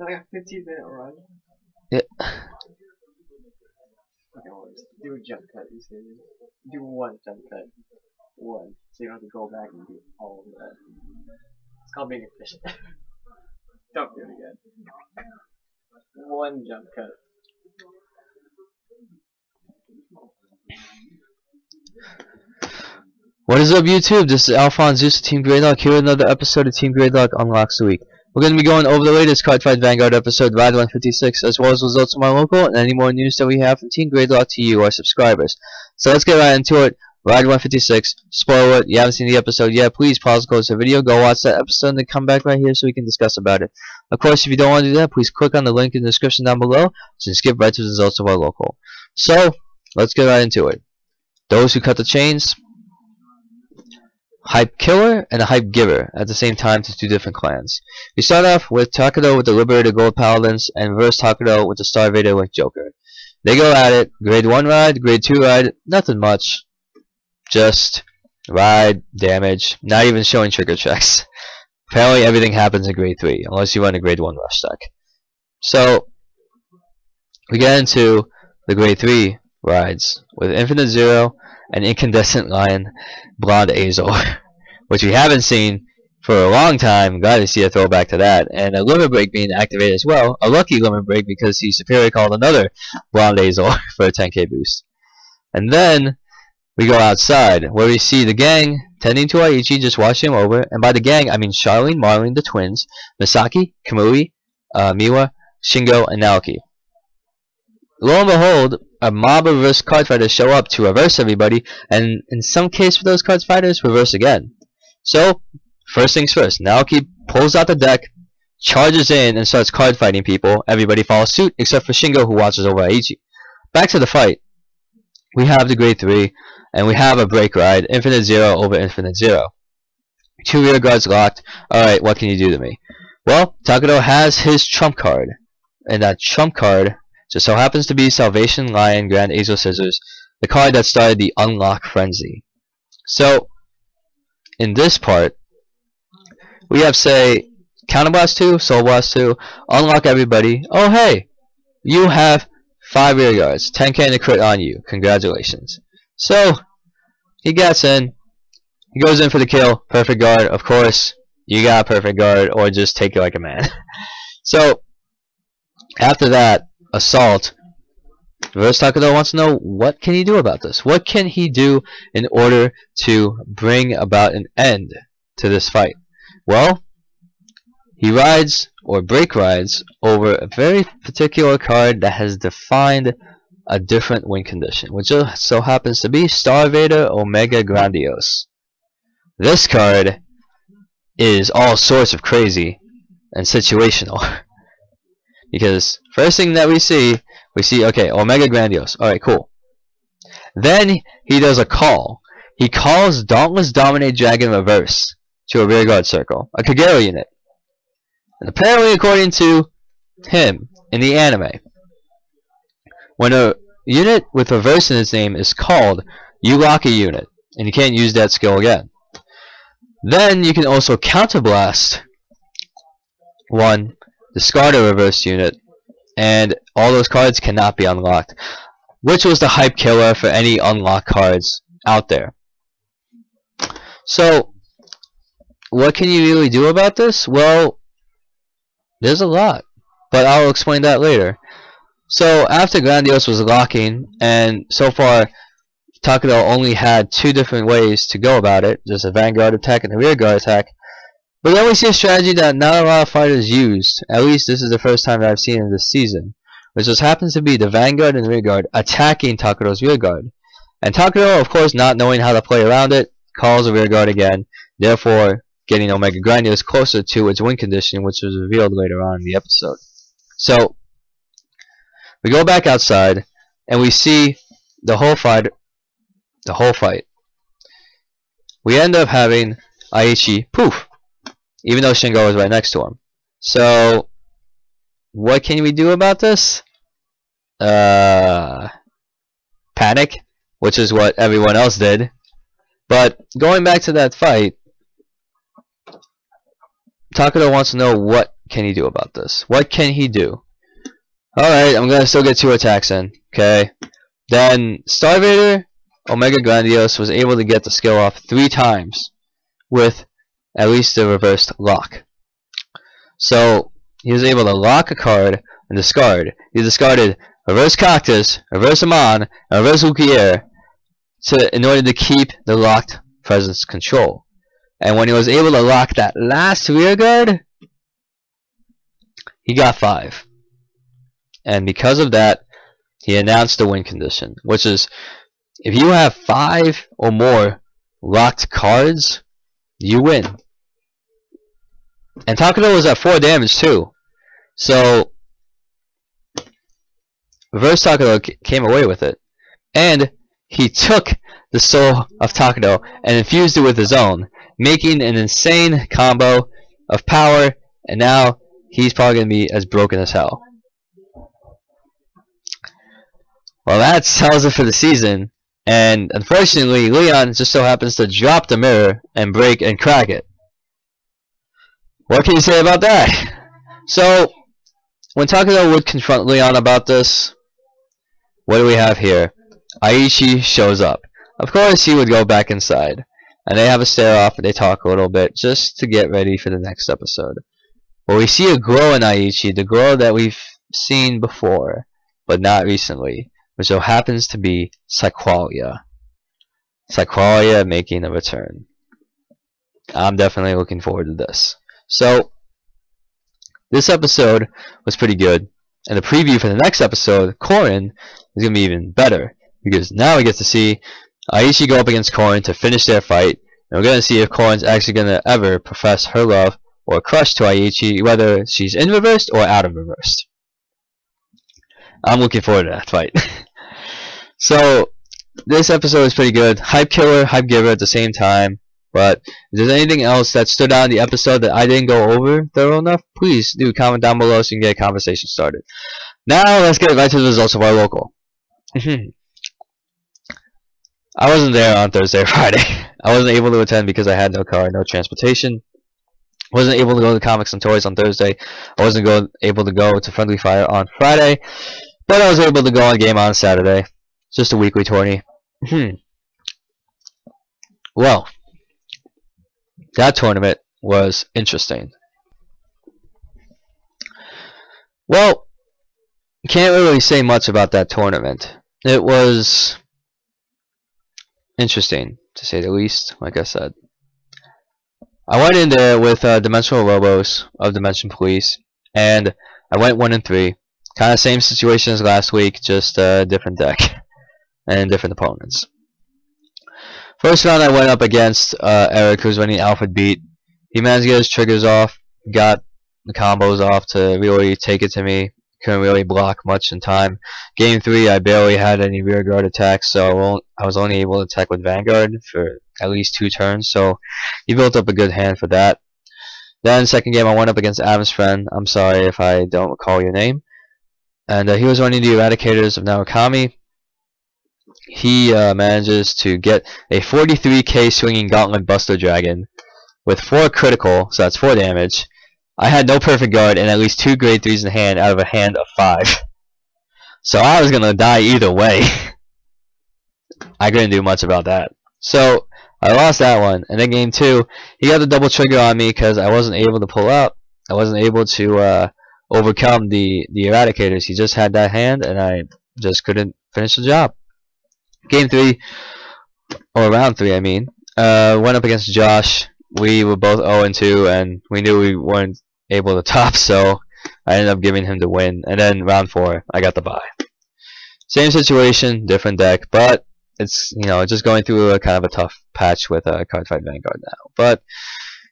like a 15-minute run. Yeah. Okay, well, just do a jump cut. You see, do one jump cut, one, so you don't have to go back and do all of that. It's called being efficient. Don't do it again. One jump cut. What is up, YouTube? This is AlphonZeus of Team Gradelock here with another episode of Team Gradelock Unlocks the Week. We're going to be going over the latest Card Fight Vanguard episode, Ride 156, as well as results from our local and any more news that we have from Team Gradelock to you, our subscribers. So let's get right into it. Ride 156. Spoiler alert, you haven't seen the episode yet, please pause, close the video, go watch that episode, and then come back right here so we can discuss about it. Of course, if you don't want to do that, please click on the link in the description down below to skip right to the results of our local. So, let's get right into it. Those who cut the chains. Hype killer and a hype giver at the same time to two different clans. We start off with Takedo with the Liberator Gold Paladins and reverse Takedo with the Star Vader Link Joker. They go at it. Grade 1 ride, grade 2 ride, nothing much. Just ride, damage, not even showing trigger checks. Apparently everything happens in grade 3 unless you run a grade 1 rush deck. So we get into the grade 3 rides with Infinite Zero and Incandescent Lion Blonde Azor, which we haven't seen for a long time. Glad to see a throwback to that. And a limit break being activated as well. A lucky limit break because he superior called another Blonde Azor for a 10k boost. And then we go outside where we see the gang tending to Aichi, just watching him over. And by the gang, I mean Charlene, Marlene, the twins, Misaki, Kamui, Miwa, Shingo, and Naoki. Lo and behold, a mob of reverse card fighters show up to reverse everybody, and in some case for those card fighters, reverse again. So, first things first, Naoki pulls out the deck, charges in, and starts card fighting people. Everybody follows suit, except for Shingo, who watches over Aichi. Back to the fight. We have the grade 3, and we have a break ride, Infinite Zero over Infinite Zero. 2 rear guards locked. Alright, what can you do to me? Well, Takedo has his trump card, and that trump card just so happens to be Salvation Lion Grand Azor Scissors, the card that started the Unlock Frenzy. So, in this part, we have, say, Counterblast 2, Soul Blast 2, unlock everybody. Oh hey, you have 5 rear guards, 10k and a crit on you. Congratulations. So, he gets in, he goes in for the kill, perfect guard, of course, you got a perfect guard, or just take it like a man. So, after that, assault. Reverse Takedo wants to know, what can he do about this? What can he do in order to bring about an end to this fight? Well, he rides, or break rides, over a very particular card that has defined a different win condition, which so happens to be Star Vader Omega Grandiose. This card is all sorts of crazy and situational. Because first thing that we see, okay, Omega Grandiose. Alright, cool. Then he does a call. He calls Dauntless Dominate Dragon Reverse to a rear guard circle, a Kagero unit. And apparently, according to him in the anime, when a unit with reverse in its name is called, you lock a unit, and you can't use that skill again. Then you can also counterblast one, discard a reverse unit, and all those cards cannot be unlocked, which was the hype killer for any unlock cards out there. So, what can you really do about this? Well, there's a lot, but I'll explain that later. So, after Grandiose was locking, and so far Takedo only had 2 different ways to go about it, just a Vanguard attack and a rear guard attack. But then we see a strategy that not a lot of fighters used. At least this is the first time that I've seen it this season. Which just happens to be the Vanguard and rear guard attacking Takedo's rear guard. And Takedo, of course, not knowing how to play around it, calls a rear guard again, therefore getting Omega Grandiose closer to its win condition, which was revealed later on in the episode. So, we go back outside, and we see the whole fight. We end up having Aichi, poof! Even though Shingo is right next to him. So, what can we do about this? Panic, which is what everyone else did. But going back to that fight, Takedo wants to know what can he do about this? What can he do? Alright, I'm gonna still get 2 attacks in. Okay. Then Starvader, Omega Grandiose, was able to get the skill off 3 times with at least the reversed lock. So he was able to lock a card and discard. He discarded Reverse Cactus, Reverse Amon, and Reverse Lukier in order to keep the locked presence control. And when he was able to lock that last rear guard, he got 5. And because of that, he announced the win condition, which is if you have 5 or more locked cards, you win. And Takudo was at 4 damage too. So Reverse Takudo came away with it. And he took the soul of Takudo and infused it with his own, making an insane combo of power, and now he's probably going to be as broken as hell. Well, that tells it for the season, and unfortunately Leon just so happens to drop the mirror and break and crack it. What can you say about that? So, when Takudo would confront Leon about this, what do we have here? Aichi shows up. Of course he would go back inside, and they have a stare off and they talk a little bit just to get ready for the next episode. Well, we see a glow in Aichi, the glow that we've seen before, but not recently, which so happens to be Psyqualia. Psyqualia making a return. I'm definitely looking forward to this. So, this episode was pretty good, and the preview for the next episode, Korin, is going to be even better, because now we get to see Aichi go up against Korin to finish their fight, and we're going to see if Korin's actually going to ever profess her love or crush to Aichi, whether she's in reversed or out of reversed. I'm looking forward to that fight. So, this episode is pretty good. Hype killer, hype giver at the same time. But if there's anything else that stood out in the episode that I didn't go over thorough enough, please do comment down below so you can get a conversation started. Now, let's get right to the results of our local. I wasn't there on Thursday or Friday. I wasn't able to attend because I had no car, no transportation. Wasn't able to go to Comics and Toys on Thursday. I wasn't able to go to Friendly Fire on Friday. But I was able to go on Game On Saturday. Just a weekly tourney. Well, that tournament was interesting. Well, can't really say much about that tournament. It was interesting, to say the least, like I said. I went in there with Dimensional Robos of Dimension Police, and I went 1-3. Kind of same situation as last week, just a different deck and different opponents. First round I went up against Eric, who's running Alfred Beat. He managed to get his triggers off, got the combos off to really take it to me. Couldn't really block much in time. Game 3 I barely had any rear guard attacks, so I was only able to attack with Vanguard for at least 2 turns, so he built up a good hand for that. Then second game I went up against Adam's friend. I'm sorry if I don't recall your name. And he was running the Eradicators of Narukami. He manages to get a 43k swinging Gauntlet Buster Dragon with 4 critical, so that's 4 damage. I had no perfect guard and at least 2 grade 3s in hand out of a hand of 5. So I was going to die either way. I couldn't do much about that. So I lost that one. And then game 2, he got the double trigger on me because I wasn't able to pull out. I wasn't able to overcome the Eradicators. He just had that hand and I just couldn't finish the job. Game 3, or round 3 I mean, went up against Josh. We were both 0-2 and we knew we weren't able to top, so I ended up giving him the win. And then round 4 I got the bye. Same situation, different deck, but it's, you know, just going through a kind of a tough patch with Cardfight Vanguard now. But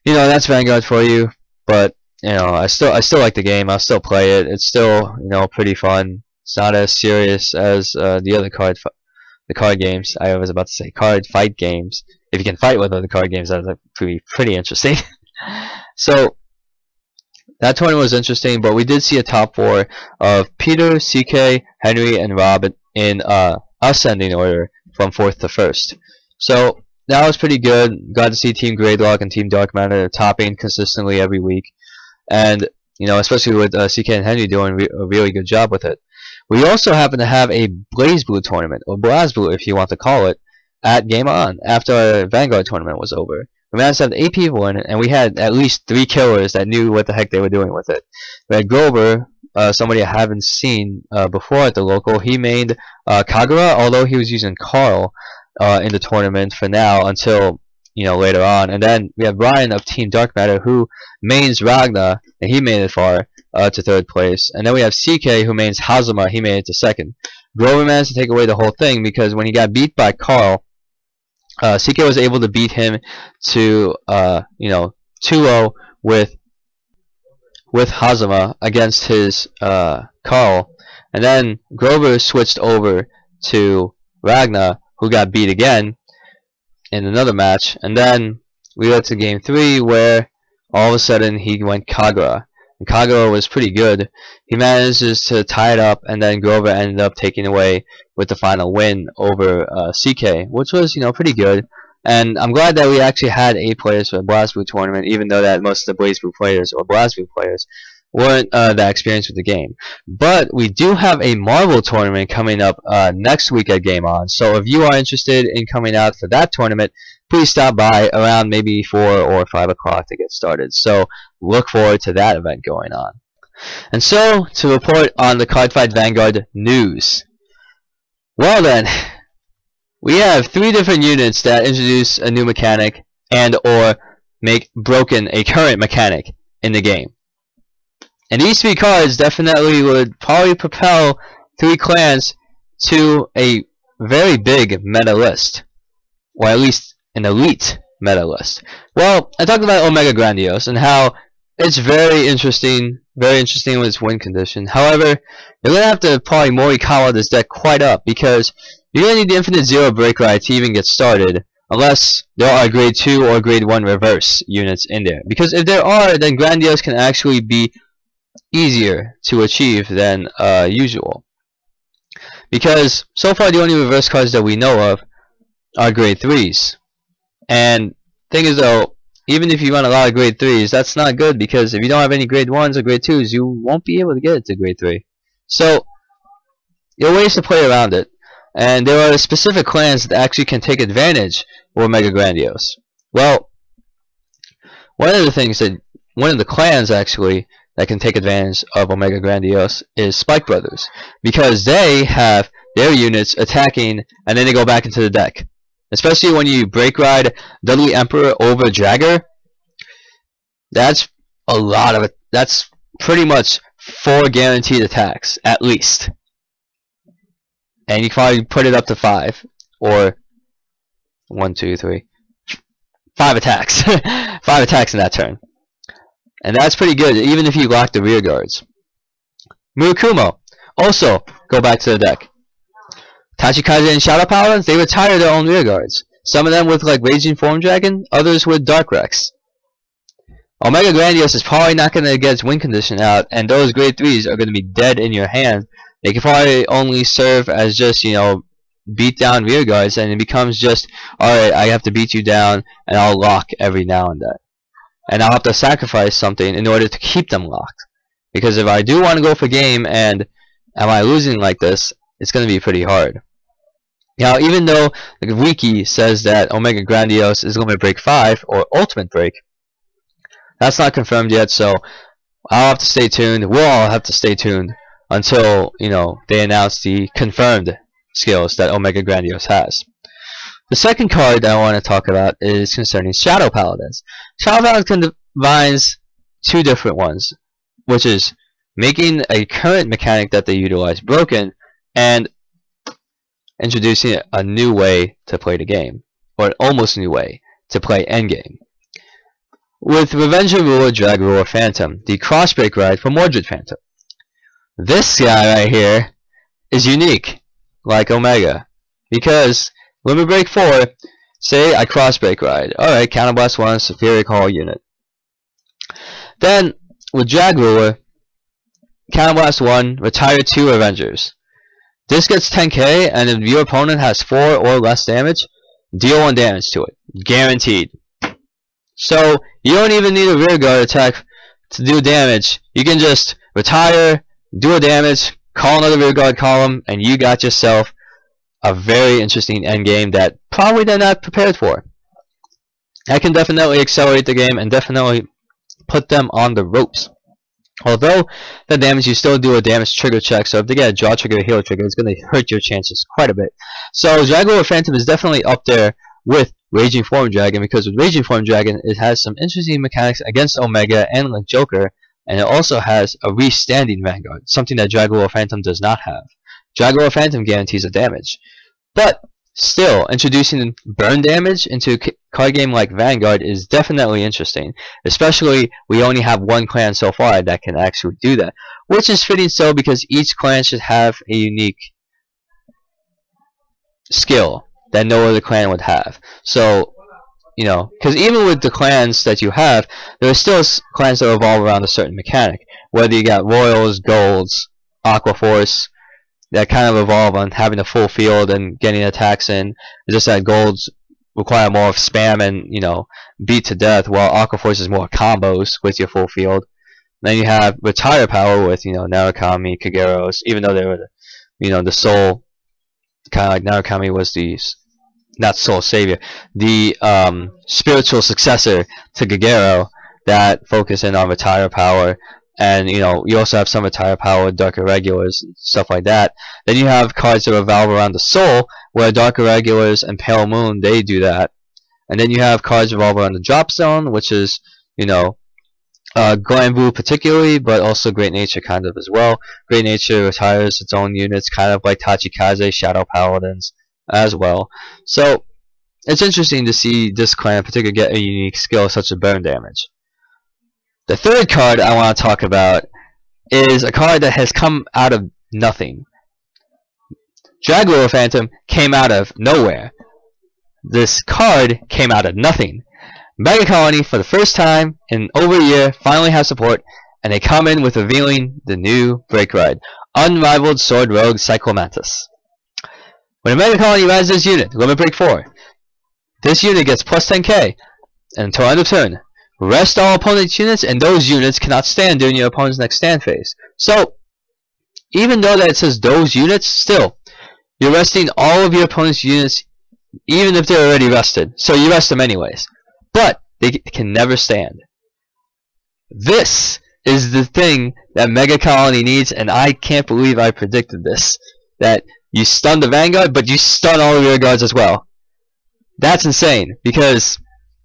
you know, that's Vanguard for you. But you know, I still like the game. I'll still play it. It's still, you know, pretty fun. It's not as serious as the other card games. I was about to say card fight games. If you can fight with other card games, that's pretty interesting. So that tournament was interesting, but we did see a top 4 of Peter, CK, Henry, and Rob in ascending order from 4th to 1st. So that was pretty good. Got to see Team Gradelock and Team Dark Matter topping consistently every week. And especially with CK and Henry doing a really good job with it. We also happen to have a Blaze Blue tournament, or BlazBlue if you want to call it, at Game On after our Vanguard tournament was over. We managed to have 8 people in it, and we had at least 3 killers that knew what the heck they were doing with it. We had Grover, somebody I haven't seen before at the local. He mained Kagura, although he was using Carl in the tournament for now until later on. And then we have Ryan of Team Dark Matter who mains Ragnar, and he made it far to 3rd place. And then we have CK who mains Hazama. He made it to 2nd. Grover managed to take away the whole thing because when he got beat by Carl, CK was able to beat him to 2-0 with Hazama against his Carl, and then Grover switched over to Ragnar, who got beat again in another match, and then we went to game 3 where all of a sudden he went Kagura. And Kagura was pretty good. He manages to tie it up, and then Grover ended up taking away with the final win over CK, which was pretty good. And I'm glad that we actually had 8 players for the BlazBlue tournament, even though that most of the BlazBlue players or BlazBlue players weren't that experienced with the game. But we do have a Marvel tournament coming up next week at Game On. So if you are interested in coming out for that tournament, please stop by around maybe 4 or 5 o'clock to get started. So look forward to that event going on. And so to report on the Cardfight Vanguard news. Well then, we have 3 different units that introduce a new mechanic and or make broken a current mechanic in the game. And these 3 cards definitely would probably propel 3 clans to a very big meta list. Or at least an elite meta list. Well, I talked about Omega Grandiose and how it's very interesting with its win condition. However, you're going to have to probably Morikawa this deck quite up because you're going to need the Infinite Zero Break Ride to even get started, unless there are Grade 2 or Grade 1 reverse units in there. Because if there are, then Grandiose can actually be easier to achieve than usual. Because so far the only reverse cards that we know of are Grade 3s. And thing is though, even if you run a lot of Grade 3s, that's not good because if you don't have any Grade 1s or Grade 2s, you won't be able to get it to Grade 3. So, there are ways to play around it. And there are specific clans that actually can take advantage of Omega Grandiose. Well, one of the clans actually that can take advantage of Omega Grandiose is Spike Brothers, because they have their units attacking and then they go back into the deck. Especially when you break ride Dudley Emperor over Jagger, that's a lot of it. That's pretty much 4 guaranteed attacks at least. And you can probably put it up to 5 or 1, 2, 3, 5 attacks. 5 attacks in that turn. And that's pretty good, even if you lock the rear guards. Murakumo, also go back to the deck. Tachikaze and Shadow Paladins, they retire their own rear guards. Some of them with like Raging Form Dragon, others with Dark Rex. Omega Grandiose is probably not going to get its win condition out, and those Grade 3s are going to be dead in your hand. They can probably only serve as just, beat down rear guards, and it becomes just, alright, I have to beat you down, and I'll lock every now and then. And I'll have to sacrifice something in order to keep them locked. Because if I do want to go for game, and am I losing like this, it's going to be pretty hard. Now, even though the wiki says that Omega Grandiose is going to break 5, or Ultimate Break, that's not confirmed yet, so I'll have to stay tuned. We'll all have to stay tuned until, they announce the confirmed skills that Omega Grandiose has. The second card that I want to talk about is concerning Shadow Paladins. Shadow Paladins combines 2 different ones, which is making a current mechanic that they utilize broken, and introducing a new way to play the game, or an almost new way to play endgame. With Revenger Ruler Drag Ruler Phantom, the Crossbreak Ride for Mordred Phantom. This guy right here is unique, like Omega, because Limit Break 4, say I Crossbreak Ride. Alright, Counterblast 1, Superior Call unit. Then, with Drag Ruler, Counterblast 1, retire 2 Avengers. This gets 10k, and if your opponent has 4 or less damage, deal 1 damage to it. Guaranteed. So, you don't even need a rear guard attack to do damage, you can just retire, do a damage, call another rear guard column, and you got yourself a very interesting endgame that probably they're not prepared for. That can definitely accelerate the game and definitely put them on the ropes. Although the damage, you still do a damage trigger check, so if they get a draw trigger or heal trigger, it's going to hurt your chances quite a bit. So Jaguar Phantom is definitely up there with Raging Form Dragon, because with Raging Form Dragon, it has some interesting mechanics against Omega and like Joker, and it also has a restanding Vanguard, something that Jaguar Phantom does not have. Jaguar Phantom guarantees a damage, but still, introducing burn damage into a card game like Vanguard is definitely interesting. Especially, we only have one clan so far that can actually do that, which is fitting so because each clan should have a unique skill that no other clan would have. So, you know, because even with the clans that you have, there are still clans that revolve around a certain mechanic. Whether you got Royals, Golds, Aqua Force, that kind of evolve on having a full field and getting attacks in. It's just that Golds require more of spam and, you know, beat to death, while Aqua Force is more combos with your full field. Then you have Retire Power with, you know, Narukami, Kageros, even though they were, you know, the soul, kind of like Narukami was the, not soul savior, the spiritual successor to Kagero that focus in on Retire Power. And, you know, you also have some Retire Power, Dark Irregulars, and stuff like that. Then you have cards that revolve around the Soul, where Dark Irregulars and Pale Moon, they do that. And then you have cards revolve around the Drop Zone, which is, you know, Glanbu particularly, but also Great Nature kind of as well. Great Nature retires its own units, kind of like Tachikaze, Shadow Paladins as well. So, it's interesting to see this clan in particular get a unique skill such as burn damage. The third card I want to talk about is a card that has come out of nothing. Jaguar Phantom came out of nowhere. This card came out of nothing. Mega Colony, for the first time in over a year, finally has support, and they come in with revealing the new Break Ride, Unrivaled Sword Rogue Cyclomantis. When a Mega Colony rides this unit, Limit Break 4, this unit gets plus 10k, and until end of turn, rest all opponent's units, and those units cannot stand during your opponent's next stand phase. So, even though that it says those units, still, you're resting all of your opponent's units, even if they're already rested. So you rest them anyways. But, they can never stand. This is the thing that Mega Colony needs, and I can't believe I predicted this. That you stun the Vanguard, but you stun all of your guards as well. That's insane, because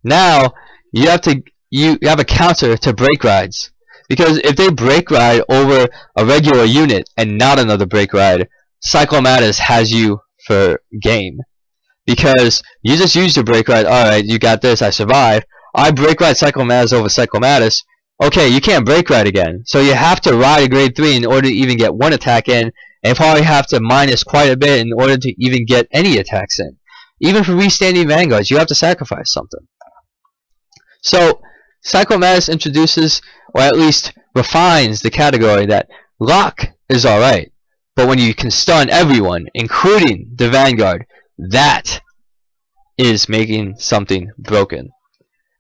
now you have a counter to break rides, because if they break ride over a regular unit and not another break ride, Cyclomantis has you for game, because you just used your break ride. Alright, you got this, I survive. I break ride Cyclomantis over Cyclomantis. Okay, you can't break ride again, so you have to ride a grade 3 in order to even get one attack in, and probably have to minus quite a bit in order to even get any attacks in. Even for restanding Vanguards, you have to sacrifice something. So Cyclomantis introduces, or at least refines, the category that lock is alright, but when you can stun everyone, including the Vanguard, that is making something broken.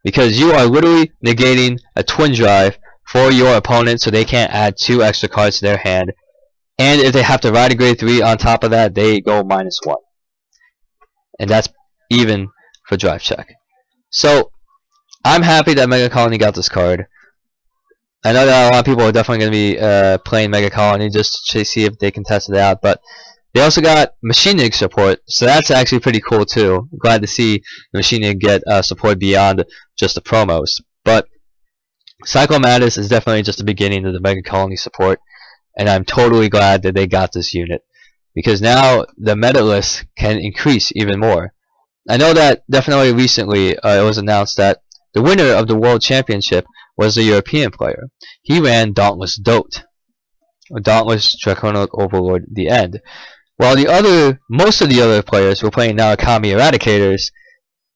Because you are literally negating a twin drive for your opponent, so they can't add 2 extra cards to their hand, and if they have to ride a grade 3 on top of that, they go -1. And that's even for drive check. So, I'm happy that Mega Colony got this card. I know that a lot of people are definitely going to be playing Mega Colony just to see if they can test it out, but they also got Machining support, so that's actually pretty cool too. Glad to see Machining get support beyond just the promos. But Cyclomantis is definitely just the beginning of the Mega Colony support, and I'm totally glad that they got this unit, because now the meta list can increase even more. I know that definitely recently it was announced that the winner of the World Championship was a European player. He ran Dauntless Dote, or Dauntless Draconic Overlord the End. While most of the other players were playing Narukami Eradicators,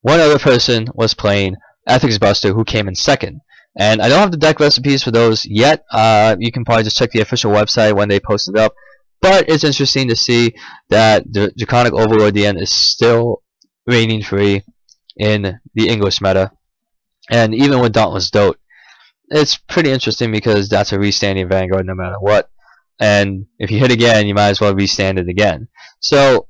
one other person was playing Ethics Buster, who came in second. And I don't have the deck recipes for those yet. You can probably just check the official website when they post it up. But it's interesting to see that the Draconic Overlord the End is still reigning free in the English meta. And even with Dauntless Dote, it's pretty interesting because that's a restanding Vanguard no matter what. And if you hit again, you might as well restand it again. So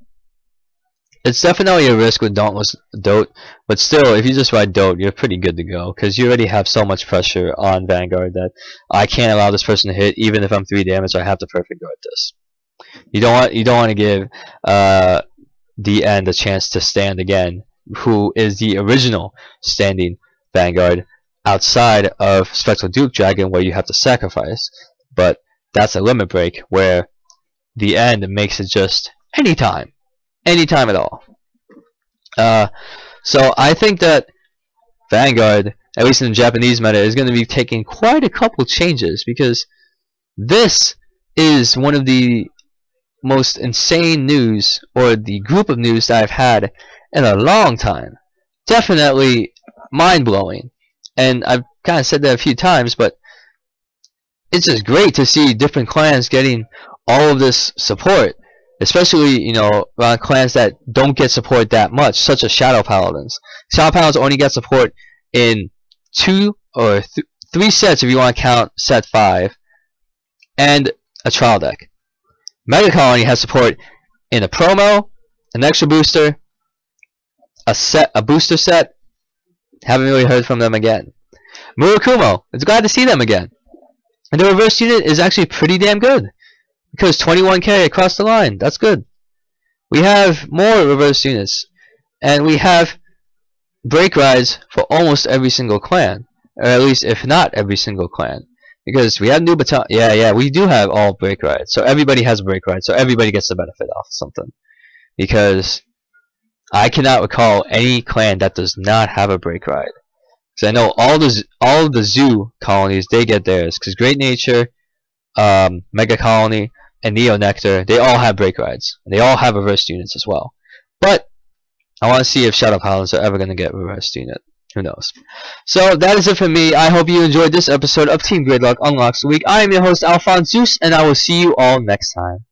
it's definitely a risk with Dauntless Dote, but still, if you just ride Dote, you're pretty good to go because you already have so much pressure on Vanguard that I can't allow this person to hit, even if I'm 3 damage. I have to perfect guard this. You don't want to give the end a chance to stand again, who is the original standing Vanguard outside of Spectral Duke Dragon, where you have to sacrifice. But that's a limit break where the end makes it just anytime at all. So I think that Vanguard, at least in the Japanese meta, is going to be taking quite a couple changes, because this is one of the most insane news, or the group of news that I've had in a long time. Definitely mind-blowing, and I've kind of said that a few times, but it's just great to see different clans getting all of this support, especially, you know, around clans that don't get support that much, such as Shadow Paladins. Shadow Paladins only get support in 2 or 3 sets if you want to count set 5, and a trial deck. Mega Colony has support in a promo, an extra booster, a booster set. Haven't really heard from them again. Murakumo, it's glad to see them again. And the reverse unit is actually pretty damn good, because 21k across the line, that's good. We have more reverse units, and we have break rides for almost every single clan, or at least if not every single clan, because we have new battalion. Yeah, we do have all break rides, so everybody has a break ride, so everybody gets the benefit off something. Because I cannot recall any clan that does not have a break ride. Because I know all the zoo colonies, they get theirs, because Great Nature, Mega Colony, and Neo Nectar, they all have break rides, and they all have reversed units as well. But I want to see if Shadow Paladins are ever going to get reversed unit. Who knows? So that is it for me. I hope you enjoyed this episode of Team Gradelock Unlocks the Week. I am your host, AlphonZeus, and I will see you all next time.